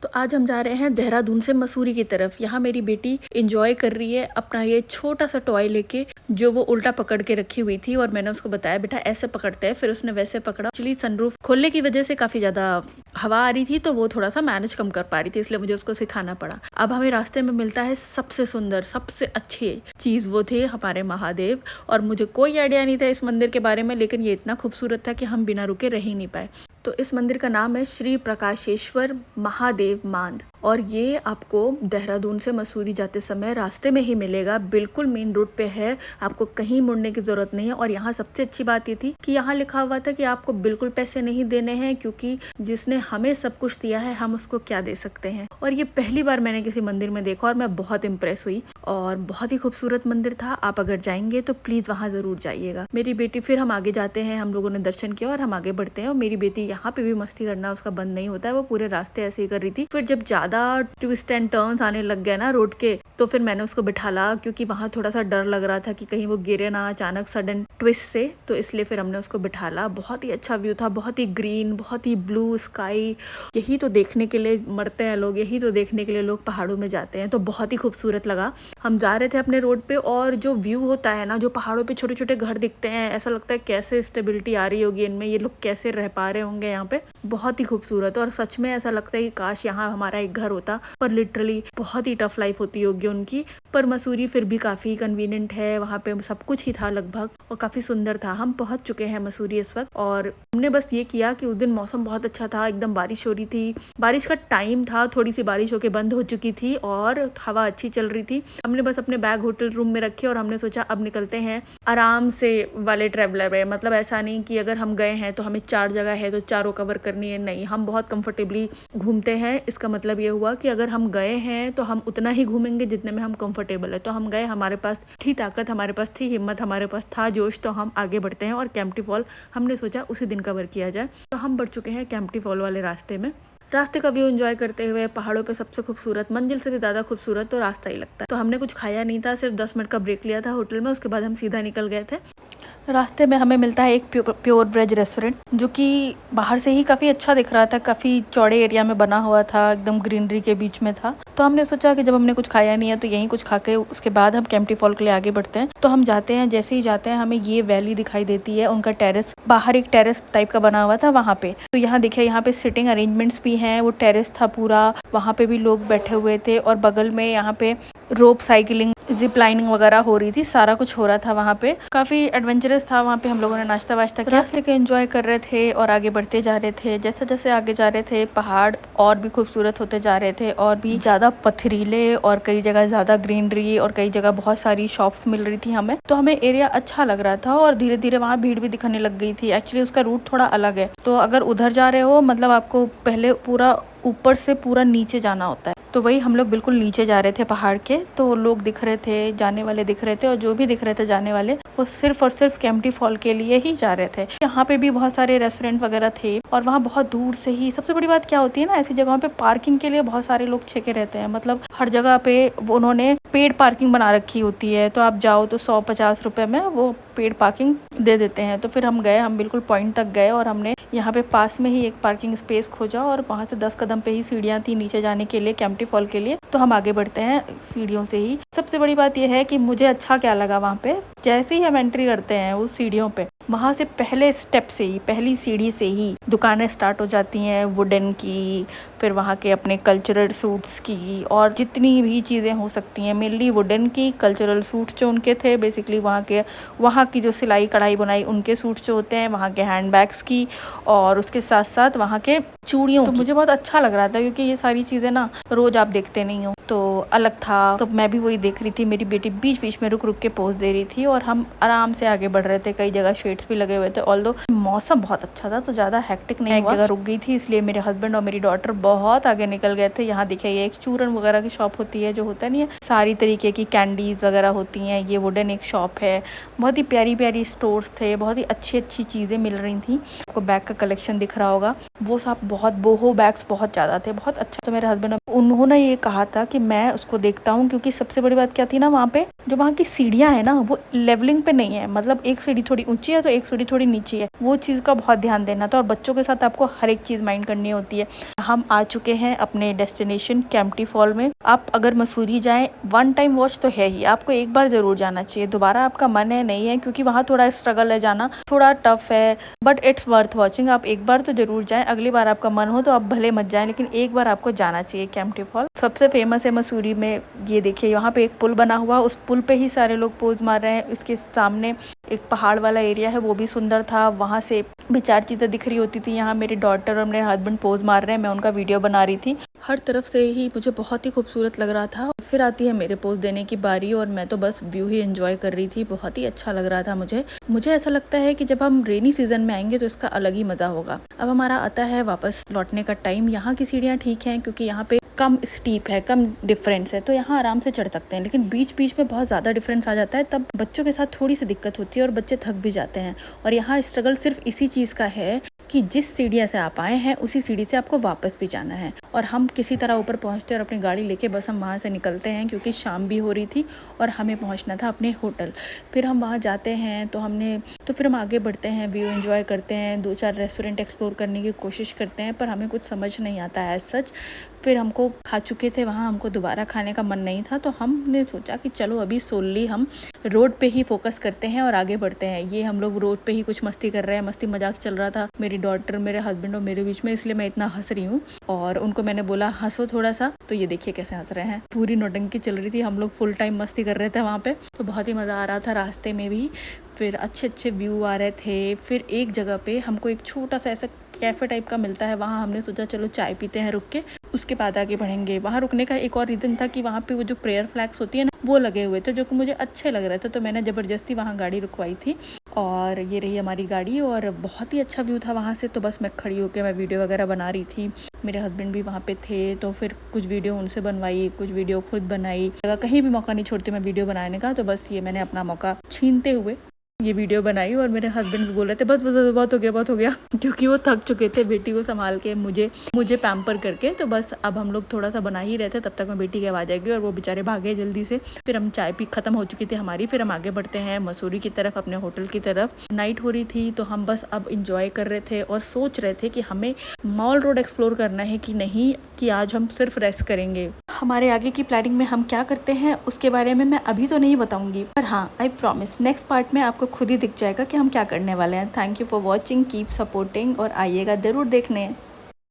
तो आज हम जा रहे हैं देहरादून से मसूरी की तरफ। यहाँ मेरी बेटी एंजॉय कर रही है अपना ये छोटा सा टॉय लेके, जो वो उल्टा पकड़ के रखी हुई थी और मैंने उसको बताया बेटा ऐसे पकड़ते हैं, फिर उसने वैसे पकड़ा। एक्चुअली सनरूफ खोलने की वजह से काफी ज्यादा हवा आ रही थी तो वो थोड़ा सा मैनेज कम कर पा रही थी, इसलिए मुझे उसको सिखाना पड़ा। अब हमें रास्ते में मिलता है सबसे सुंदर सबसे अच्छी चीज, वो थे हमारे महादेव। और मुझे कोई आइडिया नहीं था इस मंदिर के बारे में, लेकिन ये इतना खूबसूरत था कि हम बिना रुके रह ही नहीं पाए। तो इस मंदिर का नाम है श्री प्रकाशेश्वर महादेव मांद, और ये आपको देहरादून से मसूरी जाते समय रास्ते में ही मिलेगा। बिल्कुल मेन रोड पे है, आपको कहीं मुड़ने की जरूरत नहीं है। और यहाँ सबसे अच्छी बात ये थी कि यहाँ लिखा हुआ था कि आपको बिल्कुल पैसे नहीं देने हैं, क्योंकि जिसने हमें सब कुछ दिया है हम उसको क्या दे सकते हैं। और ये पहली बार मैंने किसी मंदिर में देखा और मैं बहुत इम्प्रेस हुई, और बहुत ही खूबसूरत मंदिर था। आप अगर जाएंगे तो प्लीज वहाँ जरूर जाइएगा। मेरी बेटी, फिर हम आगे जाते हैं, हम लोगों ने दर्शन किया और हम आगे बढ़ते हैं। और मेरी बेटी यहाँ पे भी मस्ती करना उसका बंद नहीं होता है, वो पूरे रास्ते ऐसे ही कर रही थी। फिर जब ज्यादा ट्विस्ट एंड टर्न्स आने लग गए ना रोड के, तो फिर मैंने उसको बिठाला, क्योंकि वहाँ थोड़ा सा डर लग रहा था कि कहीं वो गिरे ना अचानक सडन ट्विस्ट से। तो इसलिए फिर हमने उसको बिठाला। बहुत ही अच्छा व्यू था, बहुत ही ग्रीन, बहुत ही ब्लू स्काई। यही तो देखने के लिए मरते हैं लोग, यही तो देखने के लिए लोग पहाड़ों में जाते हैं। तो बहुत ही खूबसूरत लगा। हम जा रहे थे अपने रोड पे, और जो व्यू होता है ना, जो पहाड़ों पे छोटे छोटे घर दिखते हैं, ऐसा लगता है कैसे स्टेबिलिटी आ रही होगी इनमें, ये लोग कैसे रह पा रहे होंगे यहाँ पे। बहुत ही खूबसूरत, और सच में ऐसा लगता है कि काश यहाँ हमारा एक घर होता। पर लिटरली बहुत ही टफ लाइफ होती होगी उनकी। पर मसूरी फिर भी काफी कन्वीनियंट है, वहाँ पे सब कुछ ही था लगभग, और काफी सुंदर था। हम पहुंच चुके हैं मसूरी इस वक्त, और हमने बस ये किया कि उस दिन मौसम बहुत अच्छा था, एकदम बारिश हो रही थी, बारिश का टाइम था, थोड़ी सी बारिश होके बंद हो चुकी थी और हवा अच्छी चल रही थी। हमने बस अपने बैग होटल रूम में रखे और हमने सोचा अब निकलते हैं आराम से वाले ट्रेवलर में। मतलब ऐसा नहीं कि अगर हम गए हैं तो हमें 4 जगह है तो चारों कवर करनी है, नहीं, हम बहुत कंफर्टेबली घूमते हैं। इसका मतलब ये हुआ कि अगर हम गए हैं तो हम उतना ही घूमेंगे जितने में हम कंफर्टेबल है। तो हम गए, हमारे पास थी ताकत, हमारे पास थी हिम्मत, हमारे पास था जोश, तो हम आगे बढ़ते हैं। और कैंपटी फॉल हमने सोचा उसी दिन कवर किया जाए, तो हम बढ़ चुके हैं कैंपटी फॉल वाले रास्ते में। रास्ते का व्यू एंजॉय करते हुए, पहाड़ों पे सबसे खूबसूरत, मंजिल से भी ज्यादा खूबसूरत तो रास्ता ही लगता है। तो हमने कुछ खाया नहीं था, सिर्फ 10 मिनट का ब्रेक लिया था होटल में, उसके बाद हम सीधा निकल गए थे। रास्ते में हमें मिलता है एक प्योर वेज रेस्टोरेंट, जो कि बाहर से ही काफ़ी अच्छा दिख रहा था, काफ़ी चौड़े एरिया में बना हुआ था, एकदम ग्रीनरी के बीच में था। तो हमने सोचा कि जब हमने कुछ खाया नहीं है तो यहीं कुछ खा के उसके बाद हम कैंपटी फॉल के लिए आगे बढ़ते हैं। तो हम जाते हैं, जैसे ही जाते हैं हमें ये वैली दिखाई देती है, उनका टेरेस, बाहर एक टेरेस टाइप का बना हुआ था वहाँ पे। तो यहाँ देखिए, यहाँ पे सिटिंग अरेंजमेंट्स भी हैं, वो टेरेस था पूरा, वहाँ पे भी लोग बैठे हुए थे, और बगल में यहाँ पे रोप साइकिलिंग, जिप लाइनिंग वगैरह हो रही थी, सारा कुछ हो रहा था वहाँ पे। काफी एडवेंचरस था वहाँ पे। हम लोगों ने नाश्ता वाश्ता किया, रास्ते के एंजॉय कर रहे थे और आगे बढ़ते जा रहे थे। जैसे जैसे आगे जा रहे थे पहाड़ और भी खूबसूरत होते जा रहे थे, और भी ज्यादा पथरीले, और कई जगह ज्यादा ग्रीनरी, और कई जगह बहुत सारी शॉप्स मिल रही थी हमें। तो हमें एरिया अच्छा लग रहा था, और धीरे धीरे वहाँ भीड़ भी दिखने लग गई थी। एक्चुअली उसका रूट थोड़ा अलग है, तो अगर उधर जा रहे हो मतलब आपको पहले पूरा ऊपर से पूरा नीचे जाना होता है। तो वही हम लोग बिल्कुल नीचे जा रहे थे पहाड़ के, तो लोग दिख रहे थे, जाने वाले दिख रहे थे, और जो भी दिख रहे थे जाने वाले, वो सिर्फ और सिर्फ कैंपटी फॉल के लिए ही जा रहे थे। यहाँ पे भी बहुत सारे रेस्टोरेंट वगैरह थे, और वहाँ बहुत दूर से ही, सबसे बड़ी बात क्या होती है ना ऐसी जगहों पे, पार्किंग के लिए बहुत सारे लोग छेके रहते हैं। मतलब हर जगह पे उन्होंने पेड पार्किंग बना रखी होती है, तो आप जाओ तो 150 रुपए में वो पेड पार्किंग दे देते हैं। तो फिर हम गए, हम बिल्कुल पॉइंट तक गए, और हमने यहाँ पे पास में ही एक पार्किंग स्पेस खोजा, और वहाँ से 10 कदम पे ही सीढ़ियाँ थी नीचे जाने के लिए कैंपटी फॉल के लिए। तो हम आगे बढ़ते हैं सीढ़ियों से ही। सबसे बड़ी बात यह है कि मुझे अच्छा क्या लगा वहाँ पे, जैसे ही हम एंट्री करते हैं उस सीढ़ियों पे, वहाँ से पहले स्टेप से ही, पहली सीढ़ी से ही दुकानें स्टार्ट हो जाती हैं वुडन की, फिर वहाँ के अपने कल्चरल सूट्स की, और जितनी भी चीज़ें हो सकती हैं, मेनली वुडन की कल्चरल सूट्स जो उनके थे, बेसिकली वहाँ की जो सिलाई कढ़ाई बुनाई उनके सूट्स जो होते हैं, वहाँ के हैंडबैग्स की, और उसके साथ साथ वहाँ के चूड़ियों। तो मुझे बहुत अच्छा लग रहा था, क्योंकि ये सारी चीज़ें ना रोज आप देखते नहीं हो, तो अलग था। तो मैं भी वही देख रही थी, मेरी बेटी बीच बीच में रुक रुक के पोज दे रही थी, और हम आराम से आगे बढ़ रहे थे। कई जगह शेड्स भी लगे हुए थे, ऑल्दो मौसम बहुत अच्छा था, तो ज़्यादा हेक्टिक नहीं हुआ। एक जगह रुक गई थी, इसलिए मेरे हस्बैंड और मेरी डॉटर बहुत आगे निकल गए थे। यहाँ देखिए, ये एक चूरन वगैरह की शॉप होती है, जो होता नहीं है, सारी तरीके की कैंडीज वगैरह होती हैं, ये वुडन एक शॉप है। बहुत ही प्यारी प्यारी स्टोर्स थे, बहुत ही अच्छी अच्छी चीज़ें मिल रही थी। आपको बैग का कलेक्शन दिख रहा होगा, वो सब बहुत बोहो बैग्स बहुत ज़्यादा थे, बहुत अच्छा। तो मेरे हस्बैंड उन्होंने ये कहा था कि मैं उसको देखता हूँ, क्योंकि सबसे बड़ी बात क्या थी ना, वहाँ पे जो वहाँ की सीढ़ियाँ हैं ना वो लेवलिंग पे नहीं है, मतलब एक सीढ़ी थोड़ी ऊंची है तो एक सीढ़ी थोड़ी नीची है, वो चीज़ का बहुत ध्यान देना था। और बच्चों के साथ आपको हर एक चीज़ माइंड करनी होती है। हम आ चुके हैं अपने डेस्टिनेशन केम्प्टी फॉल में। आप अगर मसूरी जाएं, वन टाइम वॉच तो है ही, आपको एक बार ज़रूर जाना चाहिए। दोबारा आपका मन है नहीं है, क्योंकि वहाँ थोड़ा स्ट्रगल है, जाना थोड़ा टफ है, बट इट्स वर्थ वॉचिंग। आप एक बार तो ज़रूर जाएं, अगली बार आपका मन हो तो आप भले मत जाएं, लेकिन एक बार आपको जाना चाहिए केम्प्टी फॉल। सबसे फेमस है मसूरी में। ये देखिए यहाँ पे एक पुल बना हुआ, उस पुल पे ही सारे लोग पोज मार रहे हैं। इसके सामने एक पहाड़ वाला एरिया है, वो भी सुंदर था, वहाँ से भी 4 चीज़ें दिख रही होती थी। यहाँ मेरी डॉटर और मेरे हस्बैंड पोज मार रहे हैं, मैं उनका वीडियो बना रही थी। हर तरफ से ही मुझे बहुत ही खूबसूरत लग रहा था। फिर आती है मेरे पोज देने की बारी और मैं तो बस व्यू ही एंजॉय कर रही थी। बहुत ही अच्छा लग रहा था मुझे ऐसा लगता है कि जब हम रेनी सीजन में आएंगे तो इसका अलग ही मज़ा होगा। अब हमारा आता है वापस लौटने का टाइम। यहाँ की सीढ़ियाँ ठीक हैं क्योंकि यहाँ पे कम स्टीप है, कम डिफरेंस है, तो यहाँ आराम से चढ़ सकते हैं। लेकिन बीच बीच में बहुत ज़्यादा डिफरेंस आ जाता है, तब बच्चों के साथ थोड़ी सी दिक्कत होती है और बच्चे थक भी जाते हैं। और यहाँ स्ट्रगल सिर्फ इसी चीज़ का है कि जिस सीढ़ियाँ से आप आए हैं उसी सीढ़ी से आपको वापस भी जाना है। और हम किसी तरह ऊपर पहुँचते हैं और अपनी गाड़ी लेके बस हम वहाँ से निकलते हैं, क्योंकि शाम भी हो रही थी और हमें पहुँचना था अपने होटल। फिर हम वहाँ जाते हैं तो फिर हम आगे बढ़ते हैं, व्यू एंजॉय करते हैं, 2-4 रेस्टोरेंट एक्सप्लोर करने की कोशिश करते हैं, पर हमें कुछ समझ नहीं आता है सच। फिर हमको खा चुके थे वहाँ, हमको दोबारा खाने का मन नहीं था, तो हमने सोचा कि चलो अभी सोलली हम रोड पे ही फोकस करते हैं और आगे बढ़ते हैं। ये हम लोग रोड पे ही कुछ मस्ती कर रहे हैं, मस्ती मजाक चल रहा था मेरी डॉटर, मेरे हस्बैंड और मेरे बीच में, इसलिए मैं इतना हंस रही हूँ। और उनको मैंने बोला हंसो थोड़ा सा, तो ये देखिए कैसे हंस रहे हैं। पूरी नौटंकी चल रही थी, हम लोग फुल टाइम मस्ती कर रहे थे वहाँ पे, तो बहुत ही मज़ा आ रहा था रास्ते में भी। फिर अच्छे अच्छे व्यू आ रहे थे। फिर एक जगह पे हमको एक छोटा सा ऐसा कैफ़े टाइप का मिलता है, वहाँ हमने सोचा चलो चाय पीते हैं रुक के, उसके बाद आगे बढ़ेंगे। वहाँ रुकने का एक और रीज़न था कि वहाँ पे वो जो प्रेयर फ्लैग्स होती है ना, वो लगे हुए थे, जो कि मुझे अच्छे लग रहे थे, तो मैंने ज़बरदस्ती वहाँ गाड़ी रुकवाई थी। और ये रही हमारी गाड़ी, और बहुत ही अच्छा व्यू था वहाँ से। तो बस मैं खड़ी होकर मैं वीडियो वगैरह बना रही थी। मेरे हस्बैंड भी वहाँ पे थे, तो फिर कुछ वीडियो उनसे बनवाई, कुछ वीडियो खुद बनाई। अगर कहीं भी मौका नहीं छोड़ती मैं वीडियो बनाने का, तो बस ये मैंने अपना मौका छीनते हुए ये वीडियो बनाई। और मेरे हस्बैंड भी बोल रहे थे बस बस बहुत हो गया, बहुत हो गया, क्योंकि वो थक चुके थे बेटी को संभाल के, मुझे पैम्पर करके। तो बस अब हम लोग थोड़ा सा बना ही रहे थे, तब तक मैं बेटी की आवाज़ आएगी और वो बेचारे भागे जल्दी से। फिर हम चाय पी खत्म हो चुकी थी हमारी, फिर हम आगे बढ़ते हैं मसूरी की तरफ, अपने होटल की तरफ। नाइट हो रही थी, तो हम बस अब इंजॉय कर रहे थे और सोच रहे थे कि हमें मॉल रोड एक्सप्लोर करना है कि नहीं, कि आज हम सिर्फ रेस्ट करेंगे। हमारे आगे की प्लानिंग में हम क्या करते हैं उसके बारे में मैं अभी तो नहीं बताऊंगी, पर हाँ आई प्रॉमिस नेक्स्ट पार्ट में आपको खुद ही दिख जाएगा कि हम क्या करने वाले हैं। Thank you for watching, keep supporting, और आइएगा ज़रूर देखने।